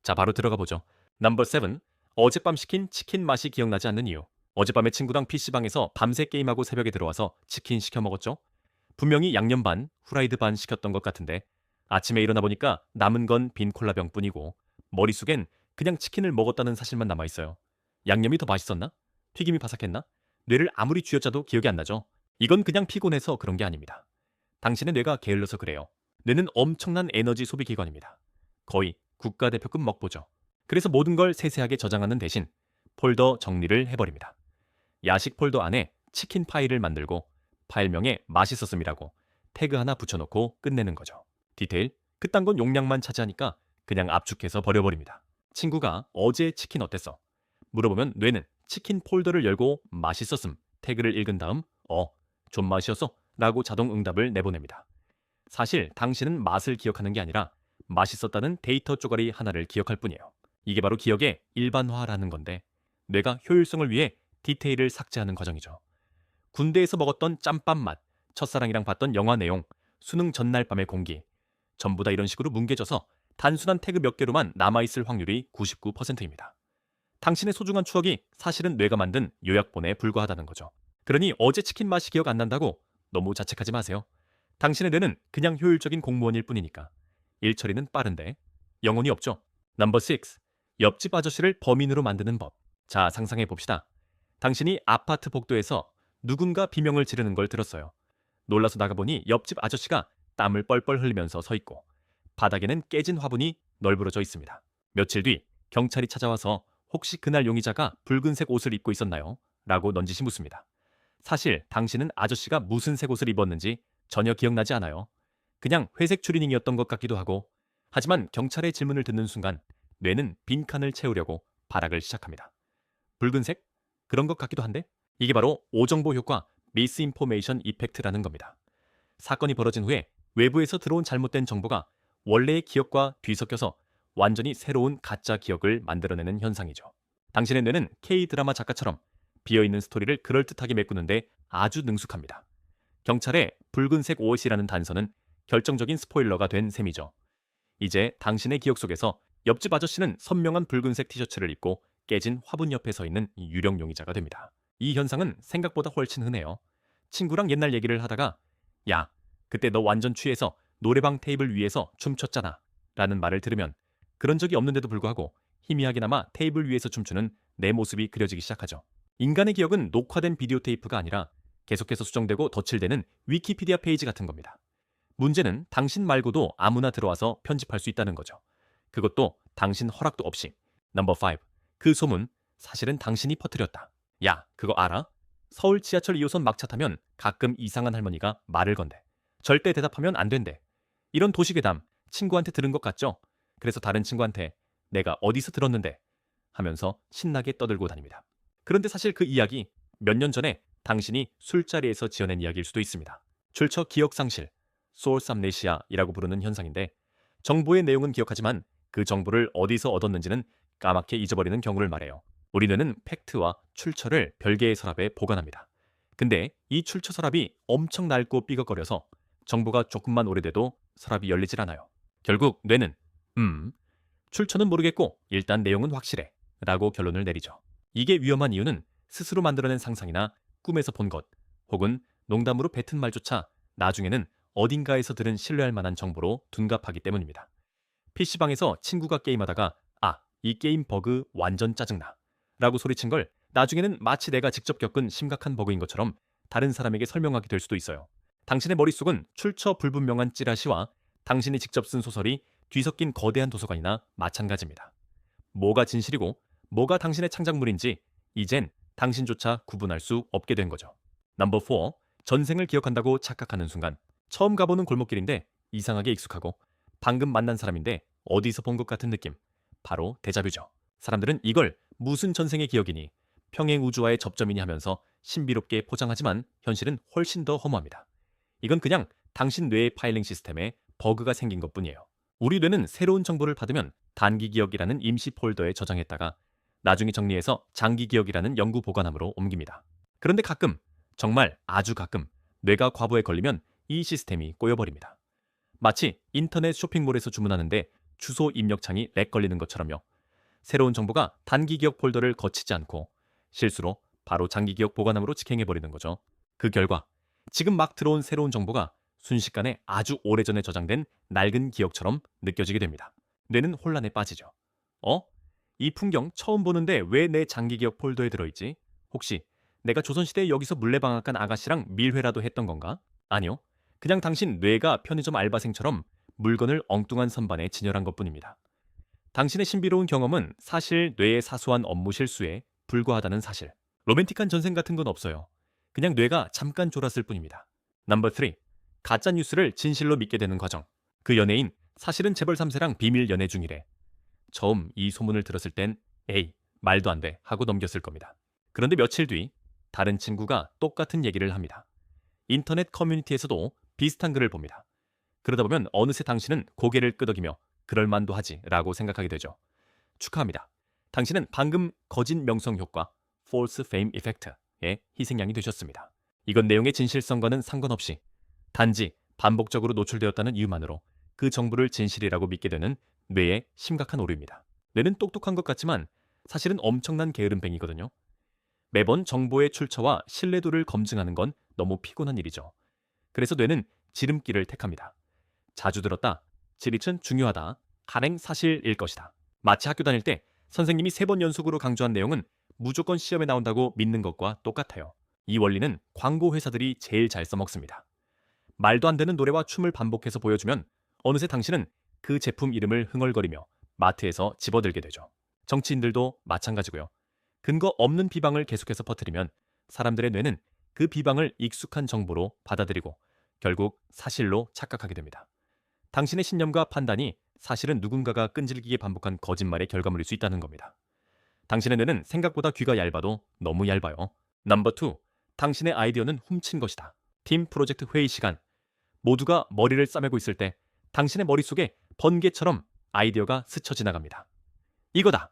자, 바로 들어가 보죠. 넘버 7. 어젯밤 시킨 치킨 맛이 기억나지 않는 이유. 어젯밤에 친구랑 PC방에서 밤새 게임하고 새벽에 들어와서 치킨 시켜 먹었죠. 분명히 양념 반, 후라이드 반 시켰던 것 같은데 아침에 일어나 보니까 남은 건 빈 콜라병뿐이고 머릿속엔 그냥 치킨을 먹었다는 사실만 남아있어요. 양념이 더 맛있었나? 튀김이 바삭했나? 뇌를 아무리 쥐어짜도 기억이 안 나죠. 이건 그냥 피곤해서 그런 게 아닙니다. 당신의 뇌가 게을러서 그래요. 뇌는 엄청난 에너지 소비 기관입니다. 거의 국가대표급 먹보죠. 그래서 모든 걸 세세하게 저장하는 대신 폴더 정리를 해버립니다. 야식 폴더 안에 치킨 파일을 만들고 파일명에 맛있었음이라고 태그 하나 붙여놓고 끝내는 거죠. 디테일, 그딴 건 용량만 차지하니까 그냥 압축해서 버려버립니다. 친구가 어제 치킨 어땠어? 물어보면 뇌는 치킨 폴더를 열고 맛있었음 태그를 읽은 다음 존맛이었어 라고 자동 응답을 내보냅니다. 사실 당신은 맛을 기억하는 게 아니라 맛있었다는 데이터 쪼가리 하나를 기억할 뿐이에요. 이게 바로 기억의 일반화라는 건데 뇌가 효율성을 위해 디테일을 삭제하는 과정이죠. 군대에서 먹었던 짬밥 맛, 첫사랑이랑 봤던 영화 내용, 수능 전날 밤의 공기 전부 다 이런 식으로 뭉개져서 단순한 태그 몇 개로만 남아있을 확률이 99%입니다. 당신의 소중한 추억이 사실은 뇌가 만든 요약본에 불과하다는 거죠. 그러니 어제 치킨 맛이 기억 안 난다고 너무 자책하지 마세요. 당신의 뇌는 그냥 효율적인 공무원일 뿐이니까. 일 처리는 빠른데 영혼이 없죠. 넘버 6. 옆집 아저씨를 범인으로 만드는 법. 자, 상상해 봅시다. 당신이 아파트 복도에서 누군가 비명을 지르는 걸 들었어요. 놀라서 나가보니 옆집 아저씨가 땀을 뻘뻘 흘리면서 서 있고 바닥에는 깨진 화분이 널브러져 있습니다. 며칠 뒤 경찰이 찾아와서 혹시 그날 용의자가 붉은색 옷을 입고 있었나요? 라고 넌지시 묻습니다. 사실 당신은 아저씨가 무슨 색 옷을 입었는지 전혀 기억나지 않아요. 그냥 회색 추리닝이었던 것 같기도 하고 하지만 경찰의 질문을 듣는 순간 뇌는 빈칸을 채우려고 발악을 시작합니다. 붉은색? 그런 것 같기도 한데? 이게 바로 오정보 효과 미스인포메이션 이펙트라는 겁니다. 사건이 벌어진 후에 외부에서 들어온 잘못된 정보가 원래의 기억과 뒤섞여서 완전히 새로운 가짜 기억을 만들어내는 현상이죠. 당신의 뇌는 K-드라마 작가처럼 비어있는 스토리를 그럴듯하게 메꾸는데 아주 능숙합니다. 경찰의 붉은색 옷이라는 단서는 결정적인 스포일러가 된 셈이죠. 이제 당신의 기억 속에서 옆집 아저씨는 선명한 붉은색 티셔츠를 입고 깨진 화분 옆에 서 있는 유령 용의자가 됩니다. 이 현상은 생각보다 훨씬 흔해요. 친구랑 옛날 얘기를 하다가 야, 그때 너 완전 취해서 노래방 테이블 위에서 춤췄잖아 라는 말을 들으면 그런 적이 없는데도 불구하고 희미하게나마 테이블 위에서 춤추는 내 모습이 그려지기 시작하죠. 인간의 기억은 녹화된 비디오 테이프가 아니라 계속해서 수정되고 덧칠되는 위키피디아 페이지 같은 겁니다. 문제는 당신 말고도 아무나 들어와서 편집할 수 있다는 거죠. 그것도 당신 허락도 없이. 넘버 5. 그 소문 사실은 당신이 퍼뜨렸다. 야, 그거 알아? 서울 지하철 2호선 막차 타면 가끔 이상한 할머니가 말을 건대. 절대 대답하면 안 된대. 이런 도시괴담 친구한테 들은 것 같죠? 그래서 다른 친구한테 내가 어디서 들었는데 하면서 신나게 떠들고 다닙니다. 그런데 사실 그 이야기 몇 년 전에 당신이 술자리에서 지어낸 이야기일 수도 있습니다. 출처 기억상실, 소스 암네시아이라고 부르는 현상인데 정보의 내용은 기억하지만 그 정보를 어디서 얻었는지는 까맣게 잊어버리는 경우를 말해요. 우리 뇌는 팩트와 출처를 별개의 서랍에 보관합니다. 근데 이 출처 서랍이 엄청 낡고 삐걱거려서 정보가 조금만 오래돼도 서랍이 열리질 않아요. 결국 뇌는 출처는 모르겠고 일단 내용은 확실해 라고 결론을 내리죠. 이게 위험한 이유는 스스로 만들어낸 상상이나 꿈에서 본 것 혹은 농담으로 뱉은 말조차 나중에는 어딘가에서 들은 신뢰할 만한 정보로 둔갑하기 때문입니다. PC방에서 친구가 게임하다가 이 게임 버그 완전 짜증나 라고 소리친 걸 나중에는 마치 내가 직접 겪은 심각한 버그인 것처럼 다른 사람에게 설명하게 될 수도 있어요. 당신의 머릿속은 출처 불분명한 찌라시와 당신이 직접 쓴 소설이 뒤섞인 거대한 도서관이나 마찬가지입니다. 뭐가 진실이고 뭐가 당신의 창작물인지 이젠 당신조차 구분할 수 없게 된 거죠. 넘버 4. 전생을 기억한다고 착각하는 순간 처음 가보는 골목길인데 이상하게 익숙하고 방금 만난 사람인데 어디서 본 것 같은 느낌. 바로 데자뷰죠. 사람들은 이걸 무슨 전생의 기억이니 평행우주와의 접점이니 하면서 신비롭게 포장하지만 현실은 훨씬 더 허무합니다. 이건 그냥 당신 뇌의 파일링 시스템에 버그가 생긴 것뿐이에요. 우리 뇌는 새로운 정보를 받으면 단기 기억이라는 임시 폴더에 저장했다가 나중에 정리해서 장기 기억이라는 영구 보관함으로 옮깁니다. 그런데 가끔, 정말 아주 가끔 뇌가 과부에 걸리면 이 시스템이 꼬여버립니다. 마치 인터넷 쇼핑몰에서 주문하는데 주소 입력창이 렉 걸리는 것처럼요. 새로운 정보가 단기 기억 폴더를 거치지 않고 실수로 바로 장기 기억 보관함으로 직행해버리는 거죠. 그 결과 지금 막 들어온 새로운 정보가 순식간에 아주 오래전에 저장된 낡은 기억처럼 느껴지게 됩니다. 뇌는 혼란에 빠지죠. 어? 이 풍경 처음 보는데 왜 내 장기 기억 폴더에 들어있지? 혹시 내가 조선시대에 여기서 물레방앗간 아가씨랑 밀회라도 했던 건가? 아니요. 그냥 당신 뇌가 편의점 알바생처럼 물건을 엉뚱한 선반에 진열한 것뿐입니다. 당신의 신비로운 경험은 사실 뇌의 사소한 업무 실수에 불과하다는 사실. 로맨틱한 전생 같은 건 없어요. 그냥 뇌가 잠깐 졸았을 뿐입니다. 넘버 3. 가짜 뉴스를 진실로 믿게 되는 과정. 그 연예인 사실은 재벌 3세랑 비밀 연애 중이래. 처음 이 소문을 들었을 땐 에이, 말도 안 돼 하고 넘겼을 겁니다. 그런데 며칠 뒤 다른 친구가 똑같은 얘기를 합니다. 인터넷 커뮤니티에서도 비슷한 글을 봅니다. 그러다 보면 어느새 당신은 고개를 끄덕이며 그럴만도 하지 라고 생각하게 되죠. 축하합니다. 당신은 방금 거짓 명성 효과 False Fame Effect의 희생양이 되셨습니다. 이건 내용의 진실성과는 상관없이 단지 반복적으로 노출되었다는 이유만으로 그 정보를 진실이라고 믿게 되는 뇌의 심각한 오류입니다. 뇌는 똑똑한 것 같지만 사실은 엄청난 게으름뱅이거든요. 매번 정보의 출처와 신뢰도를 검증하는 건 너무 피곤한 일이죠. 그래서 뇌는 지름길을 택합니다. 자주 들었다. 지리춘 중요하다. 간행 사실일 것이다. 마치 학교 다닐 때 선생님이 3번 연속으로 강조한 내용은 무조건 시험에 나온다고 믿는 것과 똑같아요. 이 원리는 광고 회사들이 제일 잘 써먹습니다. 말도 안 되는 노래와 춤을 반복해서 보여주면 어느새 당신은 그 제품 이름을 흥얼거리며 마트에서 집어들게 되죠. 정치인들도 마찬가지고요. 근거 없는 비방을 계속해서 퍼뜨리면 사람들의 뇌는 그 비방을 익숙한 정보로 받아들이고 결국 사실로 착각하게 됩니다. 당신의 신념과 판단이 사실은 누군가가 끈질기게 반복한 거짓말의 결과물일 수 있다는 겁니다. 당신의 뇌는 생각보다 귀가 얇아도 너무 얇아요. 넘버 2. 당신의 아이디어는 훔친 것이다. 팀 프로젝트 회의 시간. 모두가 머리를 싸매고 있을 때 당신의 머릿속에 번개처럼 아이디어가 스쳐 지나갑니다. 이거다.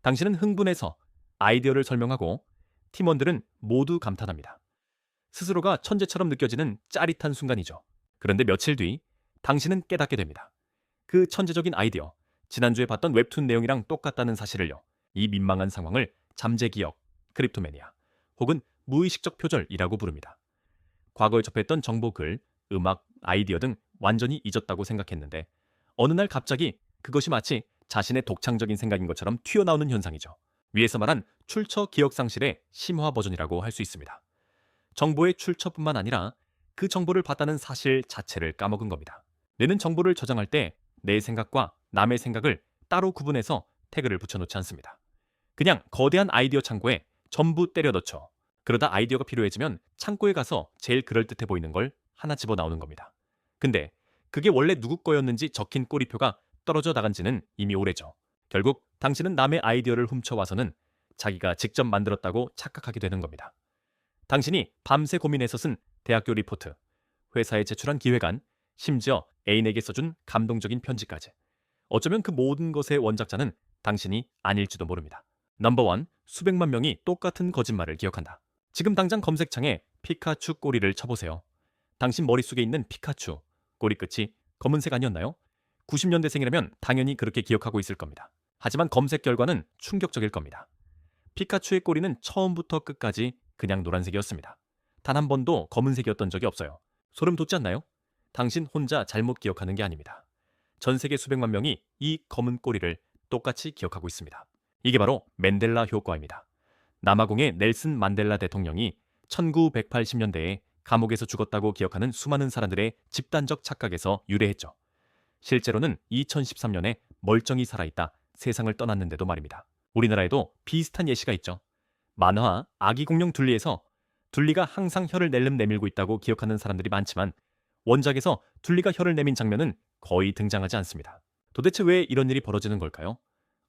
당신은 흥분해서 아이디어를 설명하고 팀원들은 모두 감탄합니다. 스스로가 천재처럼 느껴지는 짜릿한 순간이죠. 그런데 며칠 뒤 당신은 깨닫게 됩니다. 그 천재적인 아이디어, 지난주에 봤던 웹툰 내용이랑 똑같다는 사실을요. 이 민망한 상황을 잠재기억, 크립토매니아, 혹은 무의식적 표절이라고 부릅니다. 과거에 접했던 정보, 글, 음악, 아이디어 등 완전히 잊었다고 생각했는데 어느 날 갑자기 그것이 마치 자신의 독창적인 생각인 것처럼 튀어나오는 현상이죠. 위에서 말한 출처 기억 상실의 심화 버전이라고 할 수 있습니다. 정보의 출처뿐만 아니라 그 정보를 봤다는 사실 자체를 까먹은 겁니다. 뇌는 정보를 저장할 때 내 생각과 남의 생각을 따로 구분해서 태그를 붙여놓지 않습니다. 그냥 거대한 아이디어 창고에 전부 때려 넣죠. 그러다 아이디어가 필요해지면 창고에 가서 제일 그럴듯해 보이는 걸 하나 집어나오는 겁니다. 근데 그게 원래 누구 거였는지 적힌 꼬리표가 떨어져 나간 지는 이미 오래죠. 결국 당신은 남의 아이디어를 훔쳐와서는 자기가 직접 만들었다고 착각하게 되는 겁니다. 당신이 밤새 고민해서 쓴 대학교 리포트, 회사에 제출한 기획안, 심지어 애인에게 써준 감동적인 편지까지. 어쩌면 그 모든 것의 원작자는 당신이 아닐지도 모릅니다. 넘버 1. 수백만 명이 똑같은 거짓말을 기억한다. 지금 당장 검색창에 피카츄 꼬리를 쳐보세요. 당신 머릿속에 있는 피카츄, 꼬리 끝이 검은색 아니었나요? 90년대생이라면 당연히 그렇게 기억하고 있을 겁니다. 하지만 검색 결과는 충격적일 겁니다. 피카츄의 꼬리는 처음부터 끝까지 그냥 노란색이었습니다. 단 한 번도 검은색이었던 적이 없어요. 소름 돋지 않나요? 당신 혼자 잘못 기억하는 게 아닙니다. 전 세계 수백만 명이 이 검은 꼬리를 똑같이 기억하고 있습니다. 이게 바로 맨델라 효과입니다. 남아공의 넬슨 만델라 대통령이 1980년대에 감옥에서 죽었다고 기억하는 수많은 사람들의 집단적 착각에서 유래했죠. 실제로는 2013년에 멀쩡히 살아있다 세상을 떠났는데도 말입니다. 우리나라에도 비슷한 예시가 있죠. 만화 아기 공룡 둘리에서 둘리가 항상 혀를 낼름 내밀고 있다고 기억하는 사람들이 많지만 원작에서 둘리가 혀를 내민 장면은 거의 등장하지 않습니다. 도대체 왜 이런 일이 벌어지는 걸까요?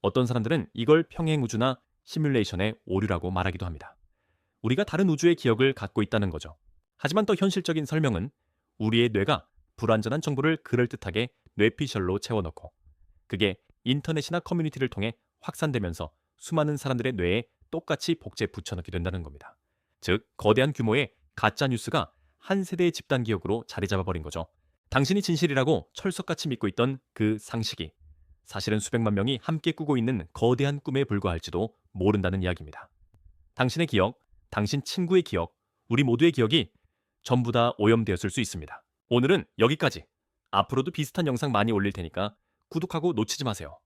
어떤 사람들은 이걸 평행우주나 시뮬레이션의 오류라고 말하기도 합니다. 우리가 다른 우주의 기억을 갖고 있다는 거죠. 하지만 더 현실적인 설명은 우리의 뇌가 불완전한 정보를 그럴듯하게 뇌피셜로 채워넣고 그게 인터넷이나 커뮤니티를 통해 확산되면서 수많은 사람들의 뇌에 똑같이 복제 붙여넣게 된다는 겁니다. 즉, 거대한 규모의 가짜 뉴스가 한 세대의 집단 기억으로 자리 잡아버린 거죠. 당신이 진실이라고 철석같이 믿고 있던 그 상식이 사실은 수백만 명이 함께 꾸고 있는 거대한 꿈에 불과할지도 모른다는 이야기입니다. 당신의 기억, 당신 친구의 기억, 우리 모두의 기억이 전부 다 오염되었을 수 있습니다. 오늘은 여기까지. 앞으로도 비슷한 영상 많이 올릴 테니까 구독하고 놓치지 마세요.